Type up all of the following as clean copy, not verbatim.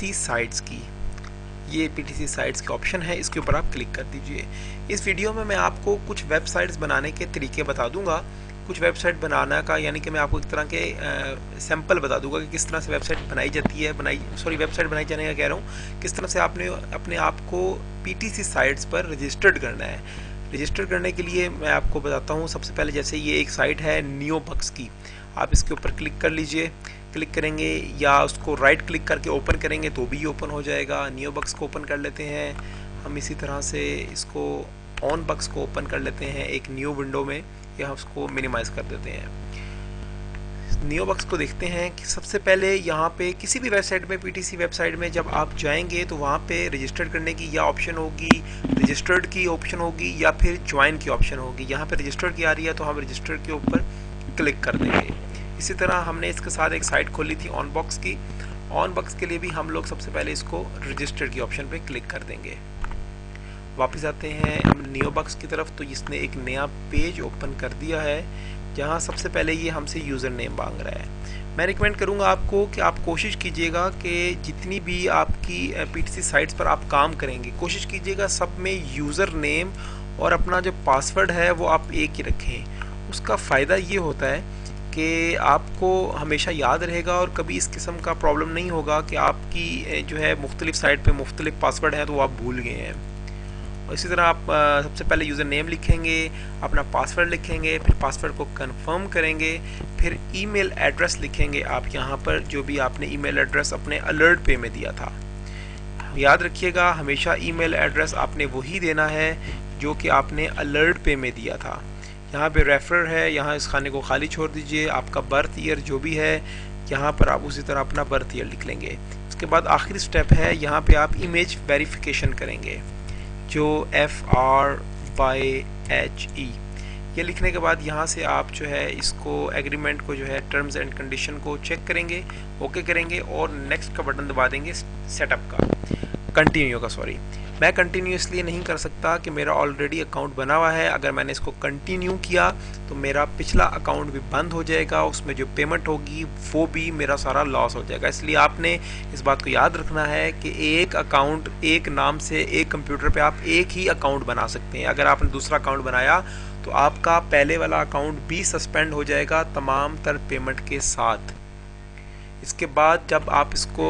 PTC sites की, ये PTC sites का ऑप्शन है, इसके ऊपर आप क्लिक कर दीजिए। इस वीडियो में मैं आपको कुछ वेबसाइट्स बनाने के तरीके बता दूंगा, कुछ वेबसाइट बनाना का, यानी कि मैं आपको एक तरह के सैंपल बता दूंगा कि किस तरह से वेबसाइट बनाई जाती है, वेबसाइट बनाई जाने का कह रहा हूँ, किस तरह से आपने अपने आप को पीटीसी साइट्स पर रजिस्टर्ड करना है। रजिस्टर करने के लिए मैं आपको बताता हूँ। सबसे पहले जैसे ये एक साइट है नियोबक्स की, आप इसके ऊपर क्लिक कर लीजिए। क्लिक करेंगे या उसको राइट क्लिक करके ओपन करेंगे तो भी ओपन हो जाएगा। नियोबक्स को ओपन कर लेते हैं हम, इसी तरह से इसको ऑनबक्स को ओपन कर लेते हैं एक न्यू विंडो में, या उसको मिनिमाइज कर देते हैं। नियोबक्स को देखते हैं कि सबसे पहले यहाँ पे किसी भी वेबसाइट में, पीटीसी वेबसाइट में जब आप जाएंगे तो वहाँ पे रजिस्टर करने की या ऑप्शन होगी, रजिस्टर्ड की ऑप्शन होगी, या फिर ज्वाइन की ऑप्शन होगी। यहाँ पे रजिस्टर्ड की आ रही है तो हम रजिस्टर्ड के ऊपर क्लिक कर देंगे। इसी तरह हमने इसके साथ एक साइट खोली थी ऑनबक्स की, ऑनबक्स के लिए भी हम लोग सबसे पहले इसको रजिस्टर्ड की ऑप्शन पे क्लिक कर देंगे। वापस आते हैं हम नियोबक्स की तरफ, तो इसने एक नया पेज ओपन कर दिया है जहां सबसे पहले ये हमसे यूज़र नेम मांग रहा है। मैं रिकमेंड करूंगा आपको कि आप कोशिश कीजिएगा कि जितनी भी आपकी पीटीसी साइट्स पर आप काम करेंगे, कोशिश कीजिएगा सब में यूज़र नेम और अपना जो पासवर्ड है वो आप एक ही रखें। उसका फ़ायदा ये होता है कि आपको हमेशा याद रहेगा और कभी इस किस्म का प्रॉब्लम नहीं होगा कि आपकी जो है मुख्तलिफ साइट पे मुख्तलिफ पासवर्ड हैं तो आप भूल गए हैं। और इसी तरह आप सबसे पहले यूज़र नेम लिखेंगे, अपना पासवर्ड लिखेंगे, फिर पासवर्ड को कंफर्म करेंगे, फिर ईमेल एड्रेस लिखेंगे आप यहाँ पर, जो भी आपने ईमेल एड्रेस अपने अलर्ट पे में दिया था। याद रखिएगा हमेशा ईमेल एड्रेस आपने वही देना है जो कि आपने अलर्ट पे में दिया था। यहाँ पे रेफरर है, यहाँ इस खाने को खाली छोड़ दीजिए। आपका बर्थ ईयर जो भी है यहाँ पर आप उसी तरह अपना बर्थ ईयर लिख लेंगे। उसके बाद आखिरी स्टेप है, यहाँ पे आप इमेज वेरिफिकेशन करेंगे, जो FRYHE। ये लिखने के बाद यहाँ से आप जो है इसको एग्रीमेंट को जो है टर्म्स एंड कंडीशन को चेक करेंगे, ओके करेंगे और नेक्स्ट का बटन दबा देंगे सेटअप का, कंटिन्यू का। सॉरी, मैं कंटिन्यू इसलिए नहीं कर सकता कि मेरा ऑलरेडी अकाउंट बना हुआ है। अगर मैंने इसको कंटिन्यू किया तो मेरा पिछला अकाउंट भी बंद हो जाएगा, उसमें जो पेमेंट होगी वो भी मेरा सारा लॉस हो जाएगा। इसलिए आपने इस बात को याद रखना है कि एक अकाउंट, एक नाम से एक कंप्यूटर पे आप एक ही अकाउंट बना सकते हैं। अगर आपने दूसरा अकाउंट बनाया तो आपका पहले वाला अकाउंट भी सस्पेंड हो जाएगा तमाम तर पेमेंट के साथ। इसके बाद जब आप इसको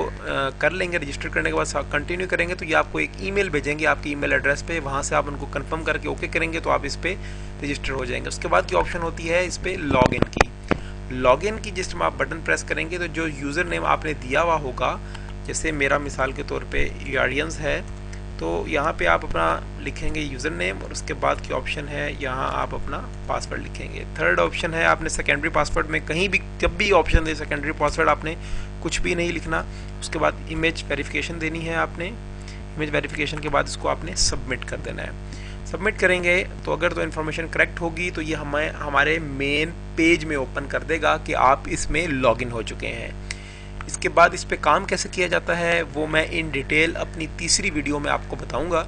कर लेंगे, रजिस्टर करने के बाद कंटिन्यू करेंगे तो ये आपको एक ईमेल भेजेंगे आपके ईमेल एड्रेस पे, वहाँ से आप उनको कंफर्म करके ओके करेंगे तो आप इस पर रजिस्टर हो जाएंगे। उसके बाद की ऑप्शन होती है इस पर लॉगिन की। लॉगिन की जिस टाइम आप बटन प्रेस करेंगे तो जो यूज़र नेम आपने दिया हुआ होगा, जैसे मेरा मिसाल के तौर पे यारियंस है, तो यहाँ पे आप अपना लिखेंगे यूज़र नेम और उसके बाद की ऑप्शन है यहाँ आप अपना पासवर्ड लिखेंगे। थर्ड ऑप्शन है आपने सेकेंडरी पासवर्ड में कहीं भी जब भी ऑप्शन दे सेकेंडरी पासवर्ड आपने कुछ भी नहीं लिखना। उसके बाद इमेज वेरिफिकेशन देनी है आपने। इमेज वेरिफिकेशन के बाद इसको आपने सबमिट कर देना है। सबमिट करेंगे तो अगर तो इन्फॉर्मेशन करेक्ट होगी तो ये हमारे मेन पेज में ओपन कर देगा कि आप इसमें लॉगिन हो चुके हैं। इसके बाद इस पे काम कैसे किया जाता है वो मैं इन डिटेल अपनी तीसरी वीडियो में आपको बताऊंगा।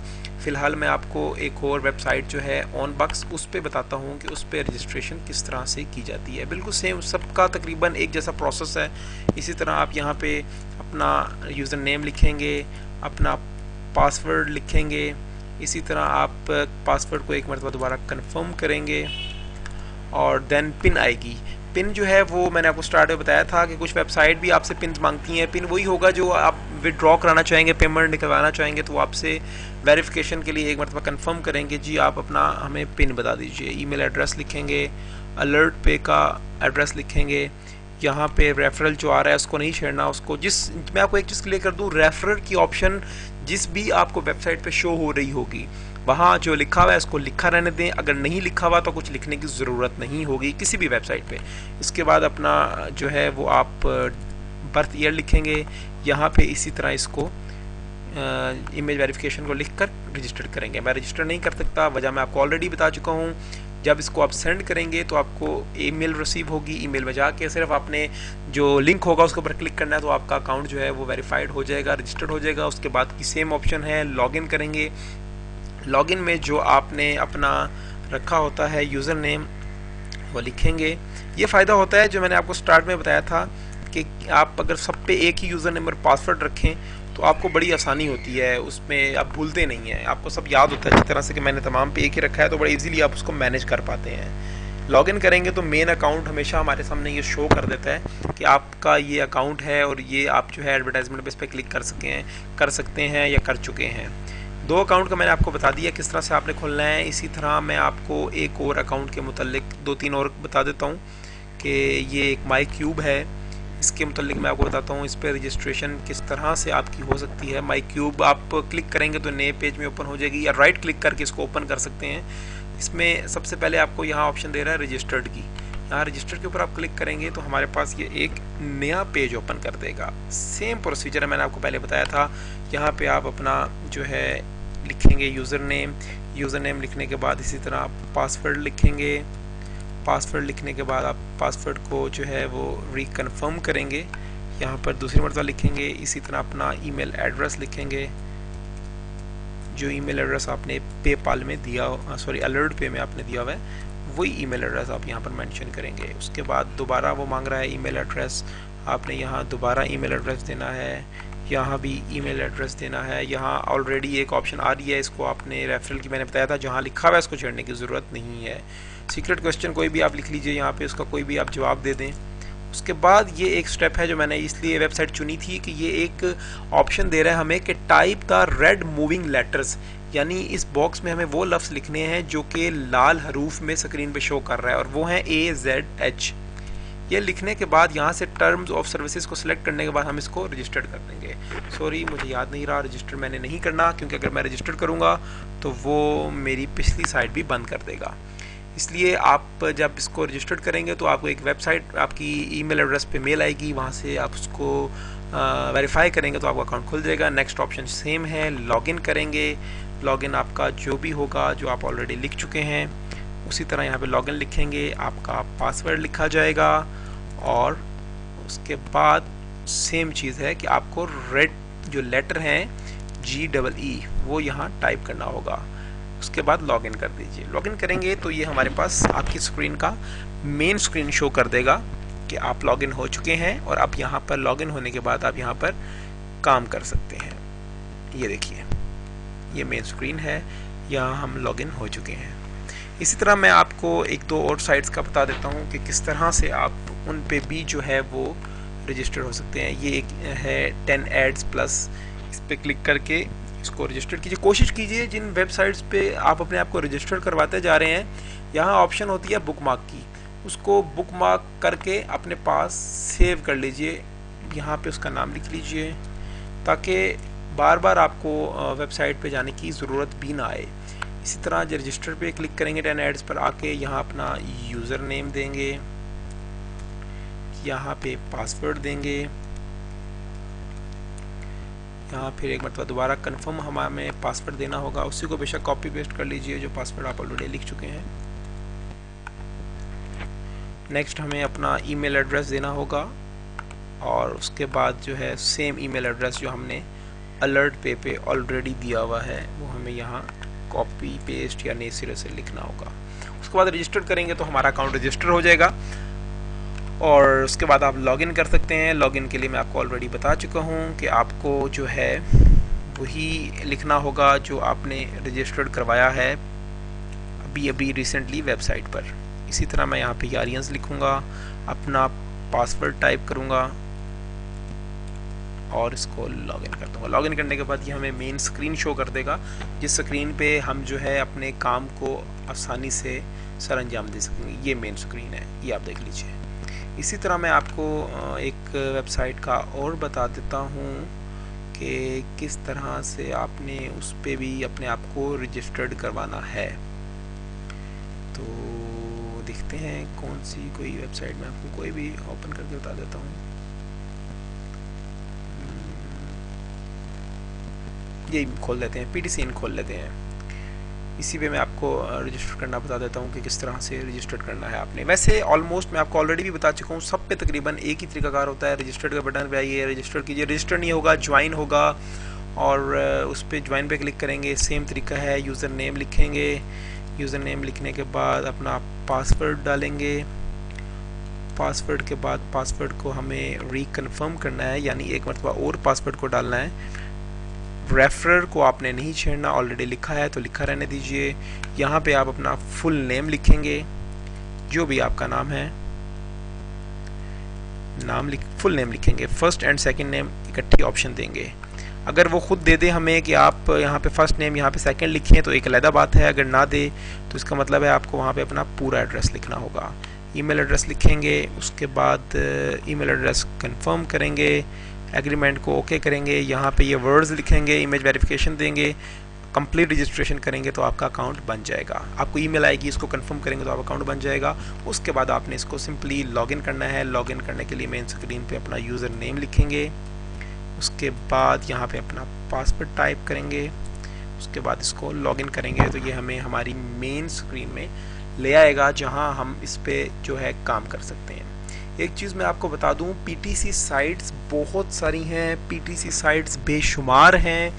फ़िलहाल मैं आपको एक और वेबसाइट जो है ऑनबक्स, उस पे बताता हूँ कि उस पे रजिस्ट्रेशन किस तरह से की जाती है। बिल्कुल सेम, सबका तकरीबन एक जैसा प्रोसेस है। इसी तरह आप यहाँ पे अपना यूज़र नेम लिखेंगे, अपना पासवर्ड लिखेंगे, इसी तरह आप पासवर्ड को एक मरतबा दोबारा कन्फर्म करेंगे और देन पिन आएगी। पिन जो है वो मैंने आपको स्टार्ट में बताया था कि कुछ वेबसाइट भी आपसे पिन मांगती हैं। पिन वही होगा जो आप विड्रॉ कराना चाहेंगे, पेमेंट निकलवाना चाहेंगे तो आपसे वेरिफिकेशन के लिए एक मरतबा कंफर्म करेंगे, जी आप अपना हमें पिन बता दीजिए। ईमेल एड्रेस लिखेंगे, अलर्ट पे का एड्रेस लिखेंगे, यहाँ पे रेफरल जो आ रहा है उसको नहीं छेड़ना। उसको मैं आपको एक चीज़ क्लियर कर दूँ, रेफरल की ऑप्शन जिस भी आपको वेबसाइट पे शो हो रही होगी वहाँ जो लिखा हुआ है उसको लिखा रहने दें। अगर नहीं लिखा हुआ तो कुछ लिखने की ज़रूरत नहीं होगी किसी भी वेबसाइट पे। इसके बाद अपना जो है वो आप बर्थ ईयर लिखेंगे, यहाँ पे इसी तरह इसको इमेज वेरिफिकेशन को लिखकर रजिस्टर करेंगे। मैं रजिस्टर नहीं कर सकता, वजह मैं आपको ऑलरेडी बता चुका हूँ। जब इसको आप सेंड करेंगे तो आपको ईमेल रिसीव होगी। ईमेल में जाके सिर्फ आपने जो लिंक होगा उसके ऊपर क्लिक करना है तो आपका अकाउंट जो है वो वेरीफाइड हो जाएगा, रजिस्टर्ड हो जाएगा। उसके बाद की सेम ऑप्शन है लॉगिन करेंगे। लॉगिन में जो आपने अपना रखा होता है यूज़र नेम वो लिखेंगे। ये फ़ायदा होता है जो मैंने आपको स्टार्ट में बताया था कि आप अगर सब पे एक ही यूज़र नेम और पासवर्ड रखें तो आपको बड़ी आसानी होती है, उसमें आप भूलते नहीं हैं, आपको सब याद होता है। जिस तरह से कि मैंने तमाम पे एक ही रखा है तो बड़ा इजीली आप उसको मैनेज कर पाते हैं। लॉगिन करेंगे तो मेन अकाउंट हमेशा हमारे सामने ये शो कर देता है कि आपका ये अकाउंट है और ये आप जो है एडवर्टाइजमेंट पे इस पर क्लिक कर सकते हैं या कर चुके हैं। 2 अकाउंट का मैंने आपको बता दिया किस तरह से आपने खोलना है। इसी तरह मैं आपको एक और अकाउंट के मुतालिक 2-3 और बता देता हूँ कि ये एक माई क्यूब है, इसके मुतालिक मैं आपको बताता हूँ इस पर रजिस्ट्रेशन किस तरह से आपकी हो सकती है। माई क्यूब आप क्लिक करेंगे तो नए पेज में ओपन हो जाएगी, या राइट क्लिक करके इसको ओपन कर सकते हैं। इसमें सबसे पहले आपको यहाँ ऑप्शन दे रहा है रजिस्टर्ड की, यहाँ रजिस्टर के ऊपर आप क्लिक करेंगे तो हमारे पास ये एक नया पेज ओपन कर देगा। सेम प्रोसीजर है, मैंने आपको पहले बताया था। यहाँ पे आप अपना जो है लिखेंगे यूज़र नेम लिखने के बाद इसी तरह आप पासवर्ड लिखेंगे। पासवर्ड लिखने के बाद आप पासवर्ड को जो है वो रिकन्फर्म करेंगे, यहाँ पर दूसरी मरतबा लिखेंगे। इसी तरह अपना ईमेल एड्रेस लिखेंगे, जो ईमेल एड्रेस आपने पेपाल में दिया, सॉरी अलर्ट पे में आपने दिया हुआ है, वही ईमेल एड्रेस आप यहाँ पर मेंशन करेंगे। उसके बाद दोबारा वो मांग रहा है ईमेल एड्रेस, आपने यहाँ दोबारा ईमेल एड्रेस देना है, यहाँ भी ईमेल एड्रेस देना है। यहाँ ऑलरेडी एक ऑप्शन आ रही है, इसको आपने रेफरल की मैंने बताया था, जहाँ लिखा हुआ है इसको छेड़ने की ज़रूरत नहीं है। सीक्रेट क्वेश्चन कोई भी आप लिख लीजिए यहाँ पे, उसका कोई भी आप जवाब दे दें। उसके बाद ये एक स्टेप है जो मैंने इसलिए वेबसाइट चुनी थी कि ये एक ऑप्शन दे रहा है हमें कि type the red moving letters, यानी इस बॉक्स में हमें वो लफ्ज़ लिखने हैं जो कि लाल हरूफ में स्क्रीन पे शो कर रहा है, और वो हैं AZH। ये लिखने के बाद यहाँ से टर्म्स ऑफ सर्विसेज को सिलेक्ट करने के बाद हम इसको रजिस्टर्ड कर देंगे। सॉरी मुझे याद नहीं रहा, रजिस्टर मैंने नहीं करना, क्योंकि अगर मैं रजिस्टर करूँगा तो वो मेरी पिछली साइट भी बंद कर देगा। इसलिए आप जब इसको रजिस्टर्ड करेंगे तो आपको एक वेबसाइट आपकी ईमेल एड्रेस पे मेल आएगी, वहाँ से आप उसको वेरीफाई करेंगे तो आपका अकाउंट खुल जाएगा। नेक्स्ट ऑप्शन सेम है, लॉगिन करेंगे। लॉगिन आपका जो भी होगा जो आप ऑलरेडी लिख चुके हैं उसी तरह यहाँ पे लॉगिन लिखेंगे, आपका पासवर्ड लिखा जाएगा, और उसके बाद सेम चीज़ है कि आपको रेड जो लेटर हैं GEE वो यहाँ टाइप करना होगा। उसके बाद लॉगिन कर दीजिए। लॉगिन करेंगे तो ये हमारे पास आपकी स्क्रीन का मेन स्क्रीन शो कर देगा कि आप लॉगिन हो चुके हैं, और अब यहाँ पर लॉगिन होने के बाद आप यहाँ पर काम कर सकते हैं। ये देखिए ये मेन स्क्रीन है, यहाँ हम लॉगिन हो चुके हैं। इसी तरह मैं आपको 1-2 और साइट्स का बता देता हूँ कि किस तरह से आप उन पे भी जो है वो रजिस्टर हो सकते हैं। ये एक है 10 एड्स प्लस, इस पर क्लिक करके इसको रजिस्टर कीजिए। कोशिश कीजिए जिन वेबसाइट्स पे आप अपने आप को रजिस्टर करवाते जा रहे हैं, यहाँ ऑप्शन होती है बुकमार्क की, उसको बुकमार्क करके अपने पास सेव कर लीजिए। यहाँ पे उसका नाम लिख लीजिए ताकि बार बार आपको वेबसाइट पे जाने की ज़रूरत भी ना आए। इसी तरह जो रजिस्टर पे क्लिक करेंगे 10 एड्स पर आके, यहाँ अपना यूज़र नेम देंगे, यहाँ पे पासवर्ड देंगे, यहाँ फिर एक मरतबा दोबारा कंफर्म हमें पासवर्ड देना होगा। उसी को बेशक कॉपी पेस्ट कर लीजिए जो पासवर्ड आप ऑलरेडी लिख चुके हैं। नेक्स्ट हमें अपना ईमेल एड्रेस देना होगा, और उसके बाद जो है सेम ईमेल एड्रेस जो हमने अलर्ट पे ऑलरेडी दिया हुआ है वो हमें यहाँ कॉपी पेस्ट या नए सिरे से लिखना होगा। उसके बाद रजिस्टर करेंगे तो हमारा अकाउंट रजिस्टर हो जाएगा, और उसके बाद आप लॉगिन कर सकते हैं। लॉगिन के लिए मैं आपको ऑलरेडी बता चुका हूँ कि आपको जो है वही लिखना होगा जो आपने रजिस्टर्ड करवाया है अभी रिसेंटली वेबसाइट पर। इसी तरह मैं यहाँ पे यारियंस लिखूँगा, अपना पासवर्ड टाइप करूँगा और इसको लॉगिन कर दूँगा। लॉगिन करने के बाद ये हमें मेन स्क्रीन शो कर देगा, जिस स्क्रीन पे हम जो है अपने काम को आसानी से सर अंजाम दे सकेंगे। ये मेन स्क्रीन है, ये आप देख लीजिए। इसी तरह मैं आपको एक वेबसाइट का और बता देता हूँ कि किस तरह से आपने उस पर भी अपने आप को रजिस्टर्ड करवाना है। तो देखते हैं कौन सी कोई वेबसाइट में आपको कोई भी ओपन करके बता देता हूँ। यही खोल लेते हैं, PTCN खोल लेते हैं। इसी पे मैं आपको रजिस्टर करना बता देता हूँ कि किस तरह से रजिस्टर करना है आपने। वैसे ऑलमोस्ट मैं आपको ऑलरेडी भी बता चुका हूँ, सब पे तकरीबन एक ही तरीकाकार होता है। रजिस्टर्ड का बटन पे आइए, रजिस्टर कीजिए। रजिस्टर नहीं होगा, ज्वाइन होगा, और उस पर ज्वाइन पे क्लिक करेंगे। सेम तरीका है, यूज़र नेम लिखेंगे। यूज़र नेम लिखने के बाद अपना पासवर्ड डालेंगे, पासवर्ड के बाद पासवर्ड को हमें रिकन्फर्म करना है, यानी एक मरतबा और पासवर्ड को डालना है। रेफरर को आपने नहीं छेड़ना, ऑलरेडी लिखा है तो लिखा रहने दीजिए। यहाँ पे आप अपना फुल नेम लिखेंगे, जो भी आपका नाम है, फुल नेम लिखेंगे। फर्स्ट एंड सेकंड नेम इकट्ठी ऑप्शन देंगे। अगर वो खुद दे दे हमें कि आप यहाँ पे फर्स्ट नेम यहाँ पे सेकंड लिखें तो एक अलग बात है, अगर ना दे तो इसका मतलब है आपको वहाँ पे अपना पूरा एड्रेस लिखना होगा। ईमेल एड्रेस लिखेंगे, उसके बाद ईमेल एड्रेस कंफर्म करेंगे, एग्रीमेंट को ओके करेंगे, यहाँ पे ये वर्ड्स लिखेंगे, इमेज वेरिफिकेशन देंगे, कंप्लीट रजिस्ट्रेशन करेंगे तो आपका अकाउंट बन जाएगा। आपको ईमेल आएगी, इसको कंफर्म करेंगे तो आपका अकाउंट बन जाएगा। उसके बाद आपने इसको सिंपली लॉगिन करना है। लॉगिन करने के लिए मेन स्क्रीन पे अपना यूज़र नेम लिखेंगे, उसके बाद यहाँ पे अपना पासवर्ड टाइप करेंगे, उसके बाद इसको लॉगिन करेंगे तो ये हमें हमारी मेन स्क्रीन में ले आएगा जहाँ हम इस पे जो है काम कर सकते हैं। एक चीज़ मैं आपको बता दूँ, पीटीसी साइट्स बहुत सारी हैं, पीटीसी साइट्स बेशुमार हैं,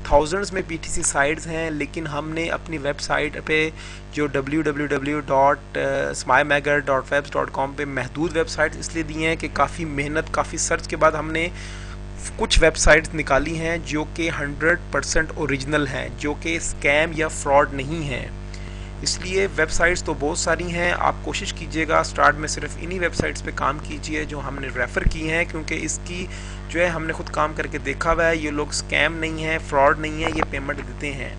थाउजेंड्स में पीटीसी साइट्स हैं, लेकिन हमने अपनी वेबसाइट पे जो www.smymagar.webs.com पे महदूद वेबसाइट्स इसलिए दी हैं कि काफ़ी मेहनत, काफ़ी सर्च के बाद हमने कुछ वेबसाइट्स निकाली हैं जो कि 100% ओरिजिनल हैं, जो कि स्कैम या फ्रॉड नहीं हैं। इसलिए वेबसाइट्स तो बहुत सारी हैं, आप कोशिश कीजिएगा स्टार्ट में सिर्फ इन्हीं वेबसाइट्स पे काम कीजिए जो हमने रेफ़र की हैं, क्योंकि इसकी जो है हमने खुद काम करके देखा हुआ है, ये लोग स्कैम नहीं है, फ्रॉड नहीं है, ये पेमेंट देते हैं।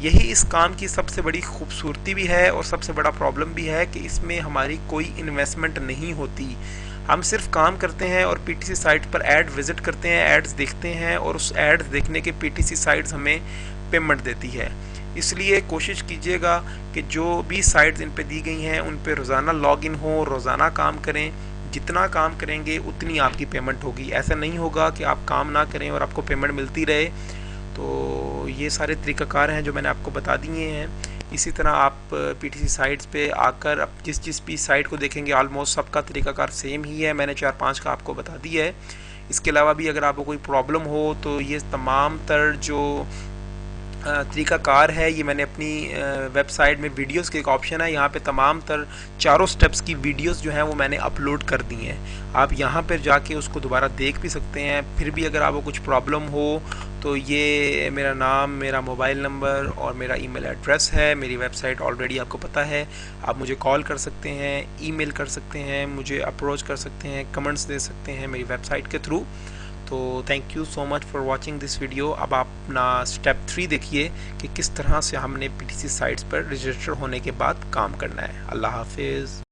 यही इस काम की सबसे बड़ी खूबसूरती भी है और सबसे बड़ा प्रॉब्लम भी है कि इसमें हमारी कोई इन्वेस्टमेंट नहीं होती। हम सिर्फ काम करते हैं और पीटीसी साइट पर ऐड विज़िट करते हैं, एड्स देखते हैं और उस एड्स देखने के पीटीसी साइट्स हमें पेमेंट देती है। इसलिए कोशिश कीजिएगा कि जो भी साइट्स इन पे दी गई हैं उन पे रोज़ाना लॉगिन हो, रोज़ाना काम करें। जितना काम करेंगे उतनी आपकी पेमेंट होगी। ऐसा नहीं होगा कि आप काम ना करें और आपको पेमेंट मिलती रहे। तो ये सारे तरीक़ाकार हैं जो मैंने आपको बता दिए हैं। इसी तरह आप पीटीसी साइट्स पे आकर अब जिस भी साइट को देखेंगे ऑलमोस्ट सबका तरीक़ाकार सेम ही है। मैंने 4-5 का आपको बता दिया है। इसके अलावा भी अगर आपको कोई प्रॉब्लम हो तो ये तमाम तर जो तरीक़ाकार है ये मैंने अपनी वेबसाइट में वीडियोस के एक ऑप्शन है, यहाँ पे तमाम तर चारों स्टेप्स की वीडियोस जो हैं वो मैंने अपलोड कर दी हैं। आप यहाँ पर जाके उसको दोबारा देख भी सकते हैं। फिर भी अगर आपको कुछ प्रॉब्लम हो तो ये मेरा नाम, मेरा मोबाइल नंबर और मेरा ईमेल एड्रेस है। मेरी वेबसाइट ऑलरेडी आपको पता है। आप मुझे कॉल कर सकते हैं, ईमेल कर सकते हैं, मुझे अप्रोच कर सकते हैं, कमेंट्स दे सकते हैं मेरी वेबसाइट के थ्रू। तो thank you so much for watching this video. अब आप अपना स्टेप 3 देखिए कि किस तरह से हमने पीटीसी साइट्स पर रजिस्टर होने के बाद काम करना है। अल्लाह हाफिज़।